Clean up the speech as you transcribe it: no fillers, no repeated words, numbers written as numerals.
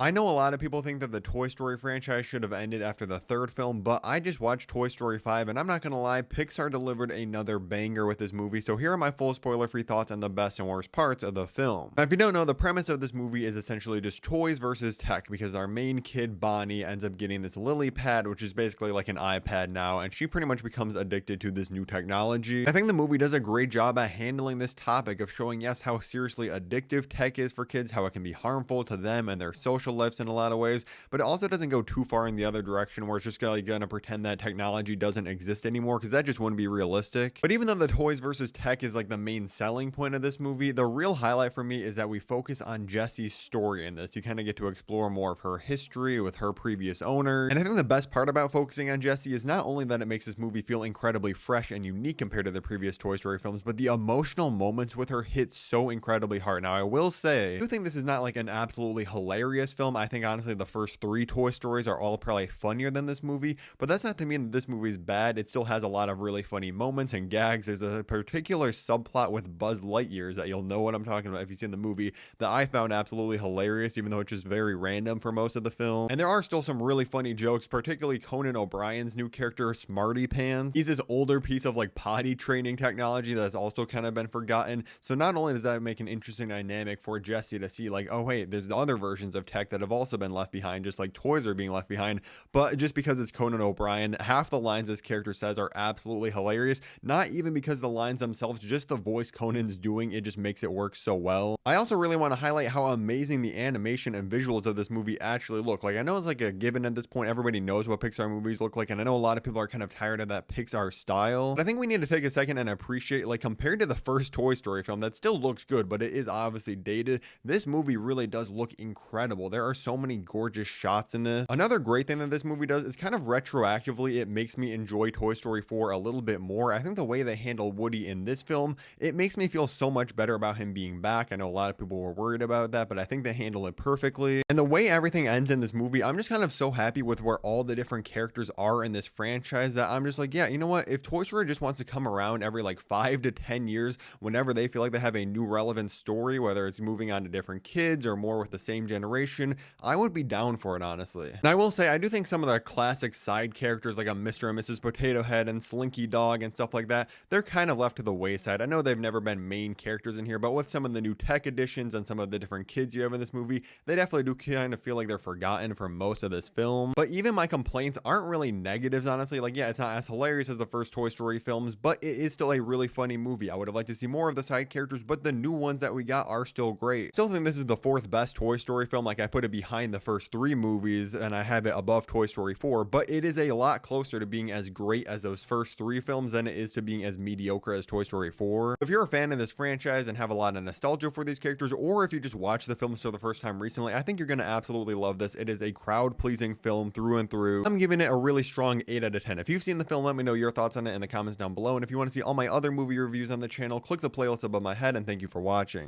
I know a lot of people think that the Toy Story franchise should have ended after the third film, but I just watched Toy Story 5, and I'm not gonna lie, Pixar delivered another banger with this movie, so here are my full spoiler-free thoughts on the best and worst parts of the film. Now, if you don't know, the premise of this movie is essentially just toys versus tech, because our main kid, Bonnie, ends up getting this Lily Pad, which is basically like an iPad now, and she pretty much becomes addicted to this new technology. I think the movie does a great job at handling this topic of showing, yes, how seriously addictive tech is for kids, how it can be harmful to them and their social lives in a lot of ways, but it also doesn't go too far in the other direction where it's just gonna pretend that technology doesn't exist anymore, because that just wouldn't be realistic. But even though the toys versus tech is like the main selling point of this movie, the real highlight for me is that we focus on Jessie's story in this. You kind of get to explore more of her history with her previous owner, and I think the best part about focusing on Jessie is not only that it makes this movie feel incredibly fresh and unique compared to the previous Toy Story films, but the emotional moments with her hit so incredibly hard. Now, I will say, I do think this is not like an absolutely hilarious film. I think honestly the first three Toy Stories are all probably funnier than this movie, but that's not to mean that this movie is bad. It still has a lot of really funny moments and gags. There's a particular subplot with Buzz Lightyear that you'll know what I'm talking about if you've seen the movie, that I found absolutely hilarious, even though it's just very random for most of the film. And there are still some really funny jokes, particularly Conan O'Brien's new character, Smarty Pants. He's this older piece of like potty training technology that's also kind of been forgotten. So not only does that make an interesting dynamic for Jessie to see like, oh wait, there's other versions of tech that have also been left behind, just like toys are being left behind, but just because it's Conan O'Brien, half the lines this character says are absolutely hilarious, not even because the lines themselves, just the voice Conan's doing, it just makes it work so well. I also really want to highlight how amazing the animation and visuals of this movie actually look. Like, I know it's like a given at this point, everybody knows what Pixar movies look like, and I know a lot of people are kind of tired of that Pixar style, but I think we need to take a second and appreciate, like, compared to the first Toy Story film that still looks good, but it is obviously dated, this movie really does look incredible. There are so many gorgeous shots in this. Another great thing that this movie does is kind of retroactively, it makes me enjoy Toy Story 4 a little bit more. I think the way they handle Woody in this film, it makes me feel so much better about him being back. I know a lot of people were worried about that, but I think they handle it perfectly. And the way everything ends in this movie, I'm just kind of so happy with where all the different characters are in this franchise that I'm just like, yeah, you know what? If Toy Story just wants to come around every like 5 to 10 years, whenever they feel like they have a new relevant story, whether it's moving on to different kids or more with the same generation, I would be down for it, honestly. And I will say, I do think some of the classic side characters like a Mr. and Mrs. Potato Head and Slinky Dog and stuff like that, they're kind of left to the wayside. I know they've never been main characters in here, but with some of the new tech additions and some of the different kids you have in this movie, they definitely do kind of feel like they're forgotten for most of this film. But even my complaints aren't really negatives, honestly. Like, yeah, it's not as hilarious as the first Toy Story films, but it is still a really funny movie. I would have liked to see more of the side characters, but the new ones that we got are still great. Still think this is the fourth best Toy Story film. Like, I put it behind the first three movies and I have it above Toy Story 4, but it is a lot closer to being as great as those first three films than it is to being as mediocre as Toy Story 4. If you're a fan of this franchise and have a lot of nostalgia for these characters, or if you just watched the films for the first time recently, I think you're going to absolutely love this. It is a crowd-pleasing film through and through. I'm giving it a really strong 8 out of 10. If you've seen the film, let me know your thoughts on it in the comments down below, and if you want to see all my other movie reviews on the channel, click the playlist above my head, and thank you for watching.